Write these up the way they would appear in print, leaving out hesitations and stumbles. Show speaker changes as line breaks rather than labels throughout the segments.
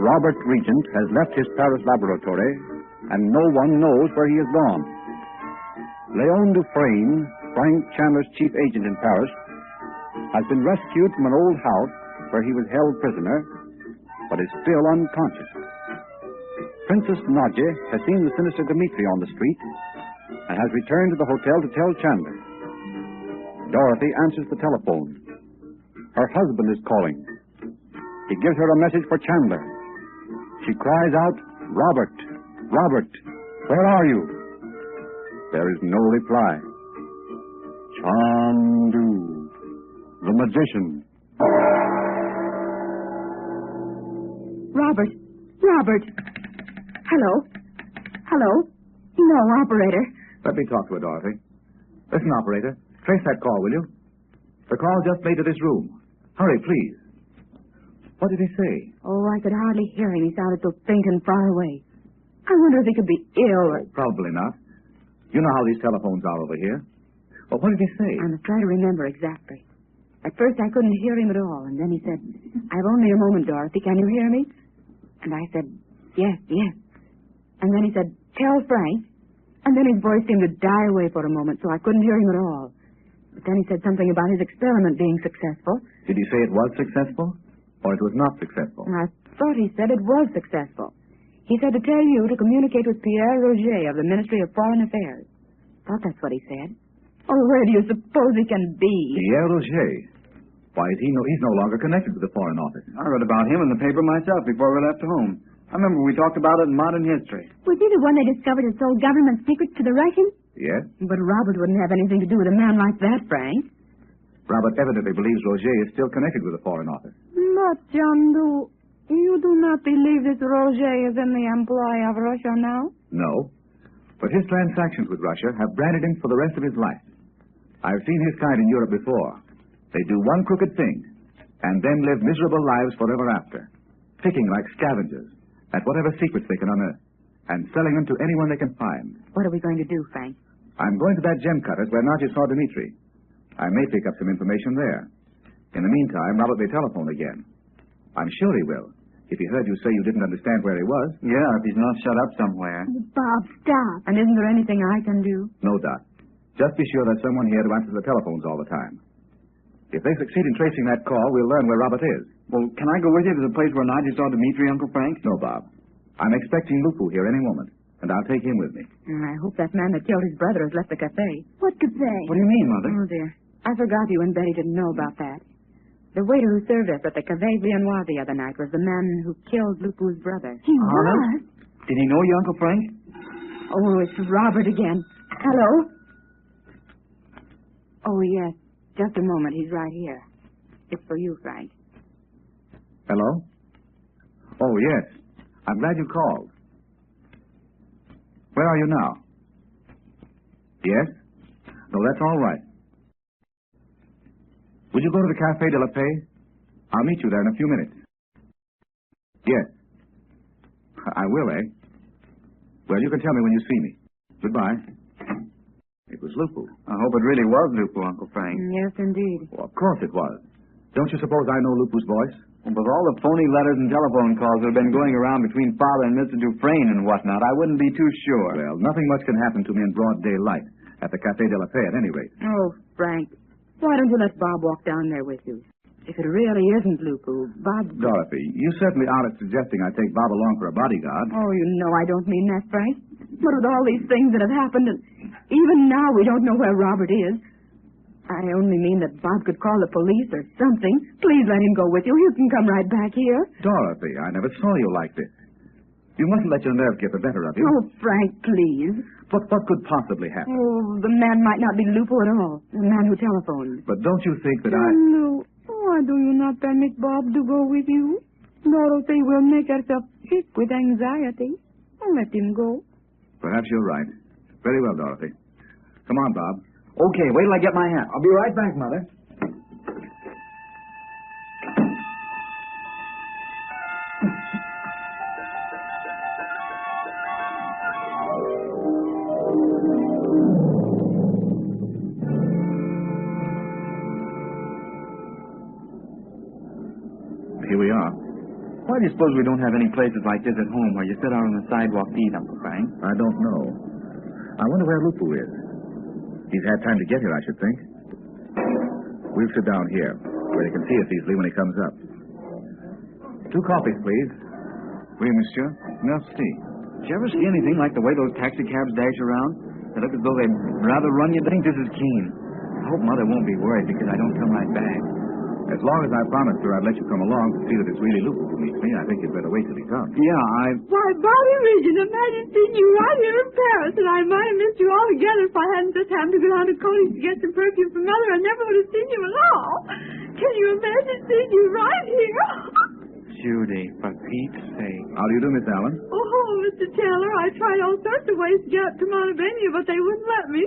Robert Regent has left his Paris laboratory, and no one knows where he has gone. Léon Dufresne, Frank Chandler's chief agent in Paris, has been rescued from an old house where he was held prisoner, but is still unconscious. Princess Nadji has seen the sinister Dmitri on the street and has returned to the hotel to tell Chandler. Dorothy answers the telephone. Her husband is calling. He gives her a message for Chandler. She cries out, "Robert, Robert, where are you?" There is no reply. Chandu, the magician.
Robert. Robert. Hello. Hello. No, operator.
Let me talk to her, Dorothy. Listen, operator. Trace that call, will you? The call just made to this room. Hurry, please. What did he say?
Oh, I could hardly hear him. He sounded so faint and far away. I wonder if he could be ill or...
Probably not. You know how these telephones are over here. Well, what did he say?
I must try to remember exactly. At first, I couldn't hear him at all, and then he said, "I've only a moment, Dorothy. Can you hear me?" And I said, "Yes, yes." And then he said, "Tell Frank." And then his voice seemed to die away for a moment, so I couldn't hear him at all. But then he said something about his experiment being successful.
Did he say it was successful, or it was not successful?
And I thought he said it was successful. He said to tell you to communicate with Pierre Roger of the Ministry of Foreign Affairs. Thought that's what he said. Oh, where do you suppose he can be?
Pierre Roger? Why, he's no longer connected with the Foreign Office.
I read about him in the paper myself before we left home. I remember we talked about it in Modern History.
Was he the one they discovered had sold government secrets to the Russians?
Yes.
But Robert wouldn't have anything to do with a man like that, Frank.
Robert evidently believes Roger is still connected with the Foreign Office.
But, Chandu, you do not believe this Roger is in the employ of Russia now?
No. But his transactions with Russia have branded him for the rest of his life. I've seen his kind in Europe before. They do one crooked thing, and then live miserable lives forever after, picking like scavengers at whatever secrets they can unearth, and selling them to anyone they can find.
What are we going to do, Frank?
I'm going to that gem cutter's where Nadji saw Dmitri. I may pick up some information there. In the meantime, Robert may telephone again. I'm sure he will, if he heard you say you didn't understand where he was.
Yeah, if he's not shut up somewhere.
Bob, stop.
And isn't there anything I can do?
No, Doc. Just be sure there's someone here to answer the telephones all the time. If they succeed in tracing that call, we'll learn where Robert is.
Well, can I go with you to the place where Nadji saw Dmitri, Uncle Frank?
No, Bob. I'm expecting Lupu here any moment, and I'll take him with me.
I hope that man that killed his brother has left the cafe.
What could they?
What do you mean, Mother?
Oh, dear. I forgot you and Betty didn't know about that. The waiter who served us at the Cafe Viennois the other night was the man who killed Lupu's brother.
He was?
Did he know you, Uncle Frank?
Oh, it's Robert again. Hello? Oh, yes. Just a moment. He's right here. It's for you, Frank.
Hello? Oh, yes. I'm glad you called. Where are you now? Yes? No, that's all right. Would you go to the Café de la Paix? I'll meet you there in a few minutes. Yes. I will, eh? Well, you can tell me when you see me. Goodbye. It was Lupu.
I hope it really was Lupu, Uncle Frank.
Yes, indeed.
Well, of course it was. Don't you suppose I know Lupu's voice?
Well, with all the phony letters and telephone calls that have been going around between Father and Mr. Dufresne and whatnot, I wouldn't be too sure.
Well, nothing much can happen to me in broad daylight at the Café de la Paix, at any rate.
Oh, Frank, why don't you let Bob walk down there with you? If it really isn't Lupu, Bob...
Dorothy, you certainly aren't suggesting I take Bob along for a bodyguard.
Oh, you know I don't mean that, Frank. But with all these things that have happened, and even now we don't know where Robert is. I only mean that Bob could call the police or something. Please let him go with you. You can come right back here.
Dorothy, I never saw you like this. You mustn't let your nerves get the better of you.
Oh, Frank, please.
But what could possibly happen?
Oh, the man might not be Lupu at all. The man who telephoned.
But don't you think that
No. Why do you not permit Bob to go with you? Dorothy will make herself sick with anxiety. Let him go.
Perhaps you're right. Very well, Dorothy. Come on, Bob.
Okay, wait till I get my hat. I'll be right back, Mother.
Here we are.
Why do you suppose we don't have any places like this at home where you sit out on the sidewalk to eat, Uncle Frank?
I don't know. I wonder where Lupu is. He's had time to get here, I should think. We'll sit down here, where he can see us easily when he comes up. 2 coffees, please.
Oui, monsieur. Merci. Did you ever see anything like the way those taxicabs dash around? They look as though they'd rather run you. I think this is Keene. I hope Mother won't be worried because I don't come right back.
As long as I promised her I'd let you come along to see that it's really Lupu who meets me, I think you'd better wait till he comes.
Yeah,
Why, Bobby Regent, imagine seeing you right here in Paris, and I might have missed you altogether if I hadn't just happened to go down to Cody's to get some perfume from Mother. I never would have seen you at all. Can you imagine seeing you right here?
Judy, for Pete's sake.
How do you do, Miss Allen?
Oh, Mr. Chandler, I tried all sorts of ways to get up to Montebello, but they wouldn't let me.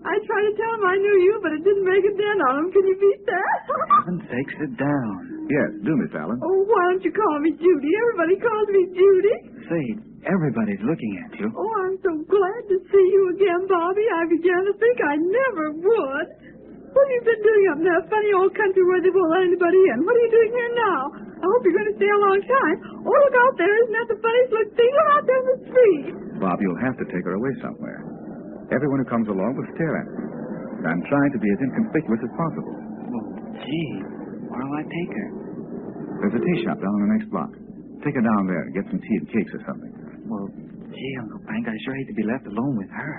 I tried to tell them I knew you, but it didn't make a dent on them. Can you beat that?
For heaven's sake, sit down.
Yes, do, Miss Allen.
Oh, why don't you call me Judy? Everybody calls me Judy.
Say, everybody's looking at you.
Oh, I'm so glad to see you again, Bobby. I began to think I never would. What have you been doing up in that funny old country where they won't let anybody in? What are you doing here now? I hope you're going to stay a long time. Oh, look out there. Isn't that the funniest looking thing? Look out there in the street.
Bob, you'll have to take her away somewhere. Everyone who comes along will stare at her. I'm trying to be as inconspicuous as possible.
Well, gee, where'll I take her?
There's a tea shop down on the next block. Take her down there and get some tea and cakes or something.
Well, gee, Uncle Frank, I sure hate to be left alone with her.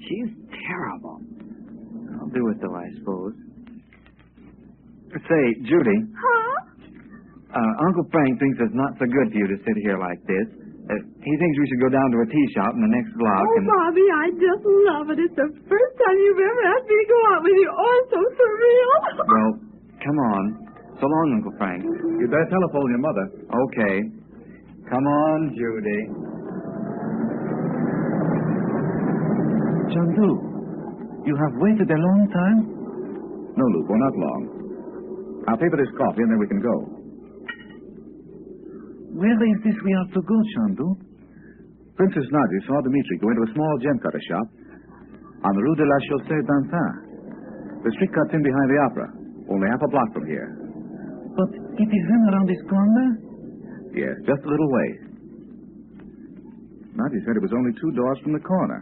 She's terrible. I'll do it, though, I suppose. Say, Judy.
Huh?
Uncle Frank thinks it's not so good for you to sit here like this. He thinks we should go down to a tea shop in the next block.
Oh, Bobby, I just love it. It's the first time you've ever asked me to go out with you. Oh, it's so surreal.
Well, come on. So long, Uncle Frank.
You'd better telephone your mother.
Okay. Come on, Judy.
Chandu, you have waited a long time? No, Lupo, not long. I'll pay for this coffee and then we can go. Where is this we are to go, Chandu? Princess Nadji saw Dimitri go into a small gem cutter shop on the Rue de la Chaussée d'Antin. The street cuts in behind the opera, only half a block from here. But it is in around this corner? Yes, just a little way. Nadji said it was only 2 doors from the corner.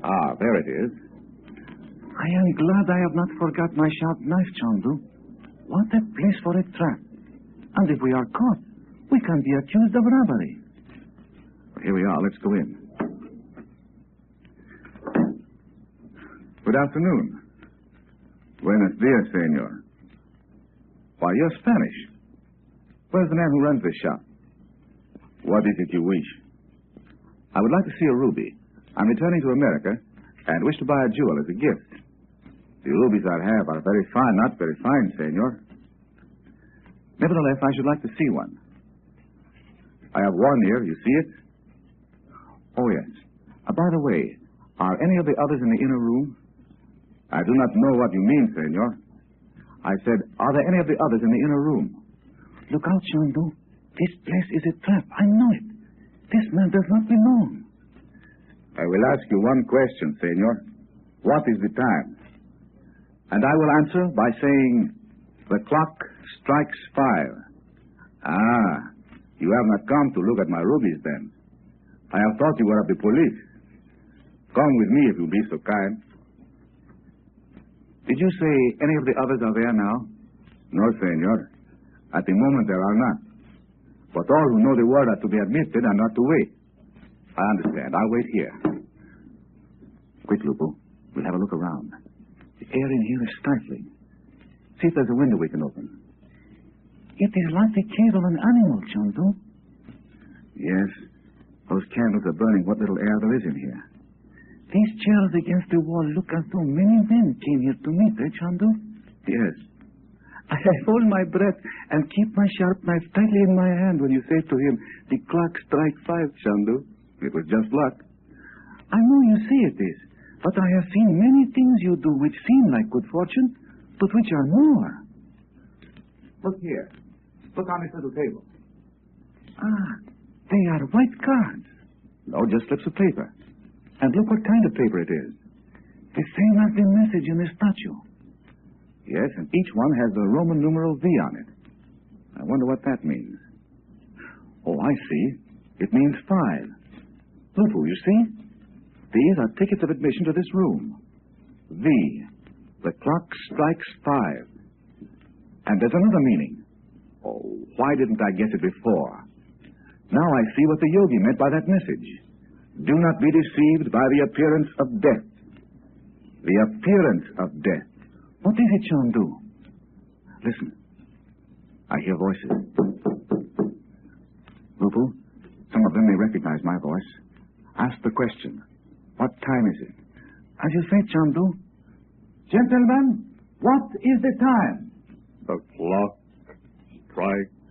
Ah, there it is. I am glad I have not forgot my sharp knife, Chandu. What a place for a trap. And if we are caught, we can be accused of robbery. Here we are. Let's go in. Good afternoon. Buenos dias, senor. Why, you're Spanish. Where's the man who runs this shop? What is it you wish? I would like to see a ruby. I'm returning to America and wish to buy a jewel as a gift. The rubies I have are very fine, not very fine, senor. Nevertheless, I should like to see one. I have one here. You see it? Oh, yes. By the way, are any of the others in the inner room? I do not know what you mean, senor. I said, are there any of the others in the inner room? Look out, Chandu. This place is a trap. I know it. This man does not belong. I will ask you one question, senor. What is the time? And I will answer by saying, the clock strikes 5. Ah, you have not come to look at my rubies, then. I have thought you were of the police. Come with me, if you'll be so kind. Did you say any of the others are there now? No, senor. At the moment, there are not. But all who know the word are to be admitted and not to wait. I understand. I'll wait here. Quick, Lupo. We'll have a look around. The air in here is stifling. See if there's a window we can open. It is like the cave of an animal, Chandu. Yes. Those candles are burning what little air there is in here. These chairs against the wall look as though many men came here to meet, Chandu? Yes. I hold my breath and keep my sharp knife tightly in my hand when you say to him, the clock strikes 5, Chandu. It was just luck. I know you say it is, but I have seen many things you do which seem like good fortune, but which are more. Look here. Look on this little table. Ah, they are white cards. No, just slips of paper. And look what kind of paper it is. The same as the message in the statue. Yes, and each one has the Roman numeral V on it. I wonder what that means. Oh, I see. It means 5. Lupu, you see? These are tickets of admission to this room. V. The clock strikes 5. And there's another meaning. Oh, why didn't I guess it before? Now I see what the yogi meant by that message. Do not be deceived by the appearance of death. The appearance of death. What is it, Chandu? Listen. I hear voices. Lupu, some of them may recognize my voice. Ask the question. What time is it? As you say, Chandu. Gentlemen, what is the time?
The clock strikes